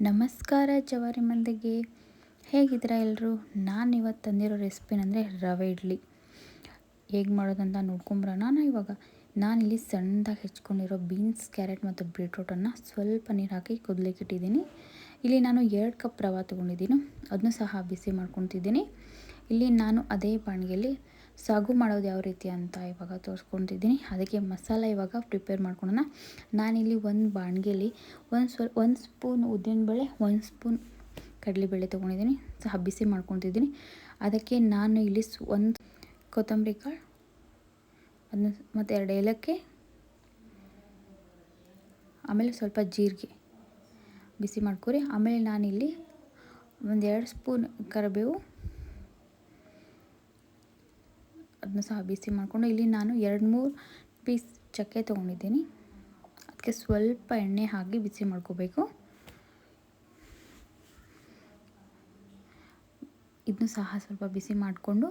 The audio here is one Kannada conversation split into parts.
ನಮಸ್ಕಾರ ಜವಾರಿ ಮಂದಿಗೆ, ಹೇಗಿದ್ದೀರಾ ಎಲ್ಲರೂ? ನಾನು ಇವತ್ತು ತಂದಿರೋ ರೆಸಿಪಿನಂದರೆ ರವೆ ಇಡ್ಲಿ ಹೇಗೆ ಮಾಡೋದಂತ ನೋಡ್ಕೊಂಬರೋಣ. ನಾನಿಲ್ಲಿ ಸಣ್ಣದಾಗಿ ಹೆಚ್ಕೊಂಡಿರೋ ಬೀನ್ಸ್, ಕ್ಯಾರೆಟ್ ಮತ್ತು ಬೀಟ್ರೂಟನ್ನು ಸ್ವಲ್ಪ ನೀರು ಹಾಕಿ ಕುದಲಿಕ್ಕೆ ಇಟ್ಟಿದ್ದೀನಿ. ಇಲ್ಲಿ ನಾನು 2 ಕಪ್ ರವೆ ತೊಗೊಂಡಿದ್ದೀನಿ, ಅದನ್ನು ಸಹ ಬಿಸಿ ಮಾಡ್ಕೊತಿದ್ದೀನಿ. ಇಲ್ಲಿ ನಾನು ಅದೇ ಬಾಣಲೆಯಲ್ಲಿ ಸಾಗು ಮಾಡೋದು ಯಾವ ರೀತಿ ಅಂತ ಇವಾಗ ತೋರಿಸ್ಕೊತಿದ್ದೀನಿ. ಅದಕ್ಕೆ ಮಸಾಲೆ ಇವಾಗ ಪ್ರಿಪೇರ್ ಮಾಡ್ಕೊಳ್ಳೋಣ. ನಾನಿಲ್ಲಿ ಒಂದು ಬಾಣಲೆಯಲ್ಲಿ ಒಂದು ಸ್ಪೂನ್ ಉದ್ದಿನಬೇಳೆ, 1 ಸ್ಪೂನ್ ಕಡಲೆಬೇಳೆ ತೊಗೊಂಡಿದ್ದೀನಿ, ಸಹ ಬಿಸಿ ಮಾಡ್ಕೊತಿದ್ದೀನಿ. ಅದಕ್ಕೆ ನಾನು ಇಲ್ಲಿ ಒಂದು ಕೊತ್ತಂಬರಿ ಕಾಳು ಅದನ್ನು ಮತ್ತು 2 ಏಲಕ್ಕಿ, ಆಮೇಲೆ ಸ್ವಲ್ಪ ಜೀರಿಗೆ ಬಿಸಿ ಮಾಡ್ಕೊರಿ. ಆಮೇಲೆ ನಾನಿಲ್ಲಿ ಒಂದು 2 ಸ್ಪೂನ್ ಕರಿಬೇವು ಅದನ್ನು ಸಹ ಬಿಸಿ ಮಾಡಿಕೊಂಡು, ಇಲ್ಲಿ ನಾನು 2-3 ಪೀಸ್ ಚಕ್ಕೆ ತೊಗೊಂಡಿದ್ದೀನಿ. ಅದಕ್ಕೆ ಸ್ವಲ್ಪ ಎಣ್ಣೆ ಹಾಕಿ ಬಿಸಿ ಮಾಡ್ಕೋಬೇಕು. ಇದನ್ನು ಸಹ ಸ್ವಲ್ಪ ಬಿಸಿ ಮಾಡಿಕೊಂಡು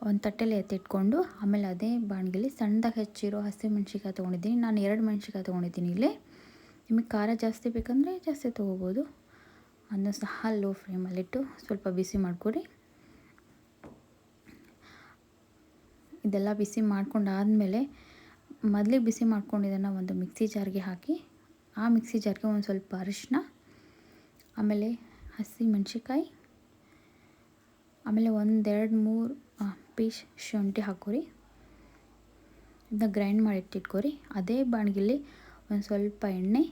ಒಂದು ತಟ್ಟೆಯಲ್ಲಿ ಎತ್ತಿಟ್ಕೊಂಡು, ಆಮೇಲೆ ಅದೇ ಬಾಣಲೆಯಲ್ಲಿ ಸಣ್ಣದಾಗಿ ಹೆಚ್ಚಿರೋ ಹಸಿಮೆಣ್ಸಿಕಾಯಿ ತೊಗೊಂಡಿದ್ದೀನಿ. ನಾನು 2 ಮೆಣಸಿನ್ಕಾಯಿ ತೊಗೊಂಡಿದ್ದೀನಿ. ಇಲ್ಲಿ ನಿಮಗೆ ಖಾರ ಜಾಸ್ತಿ ಬೇಕಂದರೆ ಜಾಸ್ತಿ ತೊಗೋಬೋದು. ಅದನ್ನು ಸಹ ಲೋ ಫ್ಲೇಮಲ್ಲಿಟ್ಟು ಸ್ವಲ್ಪ ಬಿಸಿ ಮಾಡ್ಕೊರಿ. ಇದೆಲ್ಲ ಬಿಸಿ ಮಾಡ್ಕೊಂಡಾದಮೇಲೆ ಮೊದಲೇ ಬಿಸಿ ಮಾಡ್ಕೊಂಡಿದ್ದನ್ನು ಒಂದು ಮಿಕ್ಸಿ ಜಾರ್ಗೆ ಹಾಕಿ, ಆ ಮಿಕ್ಸಿ ಜಾರ್ಗೆ ಒಂದು ಸ್ವಲ್ಪ ಅರಿಶಿನ, ಆಮೇಲೆ ಹಸಿ ಮೆಣಸಿನ್ಕಾಯಿ, ಆಮೇಲೆ 1-2-3 ಪೀಸ್ ಶುಂಠಿ ಹಾಕೋರಿ. ಇದನ್ನ ಗ್ರೈಂಡ್ ಮಾಡಿ ಇಟ್ಟಿಟ್ಕೊರಿ. ಅದೇ ಬಾಣಲೆಯಲ್ಲಿ ಒಂದು ಸ್ವಲ್ಪ ಎಣ್ಣೆ,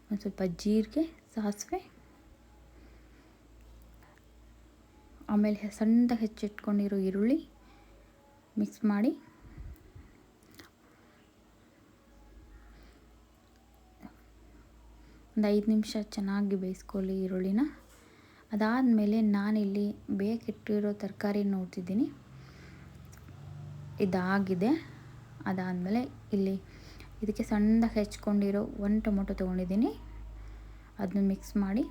ಒಂದು ಸ್ವಲ್ಪ ಜೀರಿಗೆ, ಸಾಸಿವೆ, ಆಮೇಲೆ ಸಣ್ಣದಾಗಿ ಹೆಚ್ಚಿಟ್ಕೊಂಡಿರೋ ಈರುಳ್ಳಿ ಮಿಕ್ಸ್ ಮಾಡಿ ಒಂದು 5 ನಿಮಿಷ ಚೆನ್ನಾಗಿ ಬೇಯಿಸ್ಕೊಳ್ಳಿ ಈರುಳ್ಳಿನ. ಅದಾದಮೇಲೆ ನಾನಿಲ್ಲಿ ಬೇಕಿಟ್ಟಿರೋ ತರಕಾರಿ ನೋಡ್ತಿದ್ದೀನಿ, ಇದಾಗಿದೆ. ಅದಾದಮೇಲೆ ಇಲ್ಲಿ ಇದಕ್ಕೆ ಸಣ್ಣದಾಗಿ ಹೆಚ್ಕೊಂಡಿರೋ 1 ಟೊಮೊಟೊ ತೊಗೊಂಡಿದ್ದೀನಿ, ಅದನ್ನ ಮಿಕ್ಸ್ ಮಾಡಿ.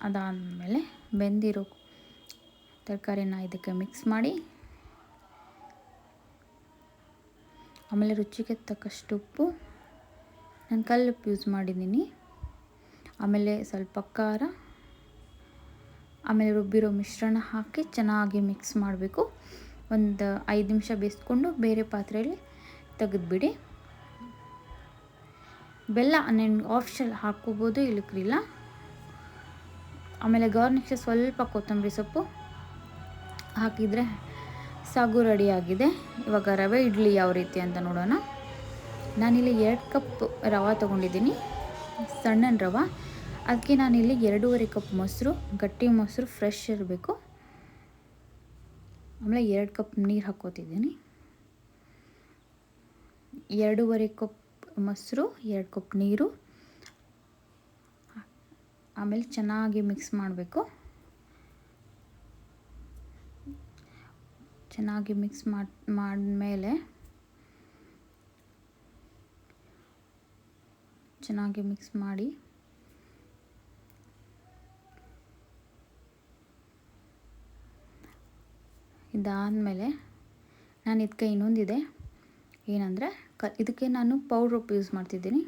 ಅದಾದಮೇಲೆ ಬೆಂದಿರೋ ತರಕಾರಿನ ಇದಕ್ಕೆ ಮಿಕ್ಸ್ ಮಾಡಿ, ಆಮೇಲೆ ರುಚಿಗೆ ತಕ್ಕಷ್ಟು ಉಪ್ಪು, ನಾನು ಕಲ್ಲುಪ್ಪು ಯೂಸ್ ಮಾಡಿದ್ದೀನಿ, ಆಮೇಲೆ ಸ್ವಲ್ಪ ಖಾರ, ಆಮೇಲೆ ರುಬ್ಬಿರೋ ಮಿಶ್ರಣ ಹಾಕಿ ಚೆನ್ನಾಗಿ ಮಿಕ್ಸ್ ಮಾಡಬೇಕು. ಒಂದು 5 ನಿಮಿಷ ಬೇಯಿಸ್ಕೊಂಡು ಬೇರೆ ಪಾತ್ರೆಯಲ್ಲಿ ತೆಗೆದುಬಿಡಿ. ಬೆಲ್ಲ ಆಪ್ಷನಲ್ ಹಾಕ್ಕೋಬೋದು, ಇಲ್ಲಕ್ಕಿಲ್ಲ. ಆಮೇಲೆ ಗಾರ್ನಿಷ್ ಸ್ವಲ್ಪ ಕೊತ್ತಂಬರಿ ಸೊಪ್ಪು ಹಾಕಿದರೆ ಸಾಗು ರೆಡಿಯಾಗಿದೆ. ಇವಾಗ ರವೆ ಇಡ್ಲಿ ಯಾವ ರೀತಿ ಅಂತ ನೋಡೋಣ. ನಾನಿಲ್ಲಿ 2 ಕಪ್ ರವೆ ತೊಗೊಂಡಿದ್ದೀನಿ, ಸಣ್ಣ ರವೆ. ಅದಕ್ಕೆ ನಾನಿಲ್ಲಿ 2.5 ಕಪ್ ಮೊಸರು, ಗಟ್ಟಿ ಮೊಸರು ಫ್ರೆಶ್ ಇರಬೇಕು. ಆಮೇಲೆ 2 ಕಪ್ ನೀರು ಹಾಕ್ಕೋತಿದ್ದೀನಿ. 2.5 ಕಪ್ ಮೊಸರು, 2 ಕಪ್ ನೀರು, ಆಮೇಲೆ ಚೆನ್ನಾಗಿ ಮಿಕ್ಸ್ ಮಾಡಬೇಕು. ಚೆನ್ನಾಗಿ ಮಿಕ್ಸ್ ಮಾಡಿದ್ಮೇಲೆ ಚೆನ್ನಾಗಿ ಮಿಕ್ಸ್ ಮಾಡಿ, ಇದಾದಮೇಲೆ ನಾನು ಇದಕ್ಕೆ ಇನ್ನೊಂದಿದೆ, ಏನಂದರೆ ಇದಕ್ಕೆ ನಾನು ಪೌಡ್ರ್ ಉಪ್ಪು ಯೂಸ್ ಮಾಡ್ತಿದ್ದೀನಿ.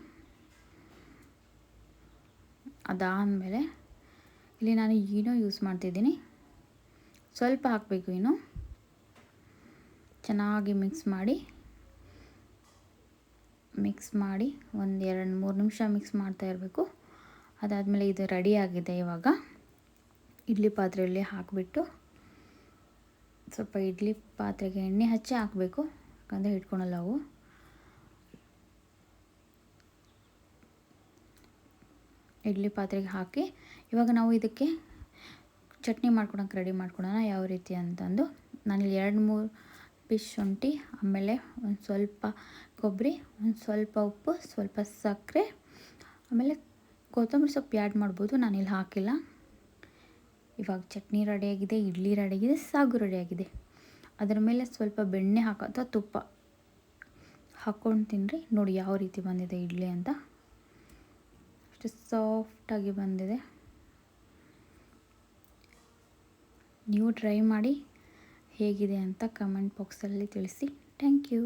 ಅದಾದಮೇಲೆ ಇಲ್ಲಿ ನಾನು ಈನೋ ಯೂಸ್ ಮಾಡ್ತಿದ್ದೀನಿ, ಸ್ವಲ್ಪ ಹಾಕಬೇಕು ಈನೋ. ಚೆನ್ನಾಗಿ ಮಿಕ್ಸ್ ಮಾಡಿ ಒಂದು 2-3 ನಿಮಿಷ ಮಿಕ್ಸ್ ಮಾಡ್ತಾ ಇರಬೇಕು. ಅದಾದಮೇಲೆ ಇದು ರೆಡಿಯಾಗಿದೆ. ಇವಾಗ ಇಡ್ಲಿ ಪಾತ್ರೆಯಲ್ಲಿ ಹಾಕಿಬಿಟ್ಟು ಸ್ವಲ್ಪ ಇಡ್ಲಿ ಪಾತ್ರೆಗೆ ಎಣ್ಣೆ ಹಚ್ಚಿ ಹಾಕಬೇಕು, ಯಾಕಂದರೆ ಹಿಡ್ಕೊಳಲ್ಲ ಅವು. ಇಡ್ಲಿ ಪಾತ್ರೆಗೆ ಹಾಕಿ ಇವಾಗ ನಾವು ಇದಕ್ಕೆ ಚಟ್ನಿ ಮಾಡ್ಕೊಳಕ್ಕೆ ರೆಡಿ ಮಾಡ್ಕೊಳ್ಳೋಣ ಯಾವ ರೀತಿ ಅಂತಂದು. ನಾನಿಲ್ಲಿ 2-3 ಪೀಸ್ ಶುಂಠಿ, ಆಮೇಲೆ ಒಂದು ಸ್ವಲ್ಪ ಕೊಬ್ಬರಿ, ಒಂದು ಸ್ವಲ್ಪ ಉಪ್ಪು, ಸ್ವಲ್ಪ ಸಕ್ಕರೆ, ಆಮೇಲೆ ಕೊತ್ತಂಬರಿ ಸೊಪ್ಪು ಆ್ಯಡ್ ಮಾಡ್ಬೋದು, ನಾನಿಲ್ಲಿ ಹಾಕಿಲ್ಲ. ಇವಾಗ ಚಟ್ನಿ ರೆಡಿಯಾಗಿದೆ, ಇಡ್ಲಿ ರೆಡಿಯಾಗಿದೆ, ಸಾಗು ರೆಡಿಯಾಗಿದೆ. ಅದರ ಮೇಲೆ ಸ್ವಲ್ಪ ಬೆಣ್ಣೆ ಅಥವಾ ತುಪ್ಪ ಹಾಕ್ಕೊಂಡು ತಿನ್ನಿರಿ. ನೋಡಿ ಯಾವ ರೀತಿ ಬಂದಿದೆ ಇಡ್ಲಿ ಅಂತ, ಅಷ್ಟು ಸಾಫ್ಟಾಗಿ ಬಂದಿದೆ. ನೀವು ಟ್ರೈ ಮಾಡಿ ಹೇಗಿದೆ ಅಂತ ಕಮೆಂಟ್ ಬಾಕ್ಸಲ್ಲಿ ತಿಳಿಸಿ. Thank you.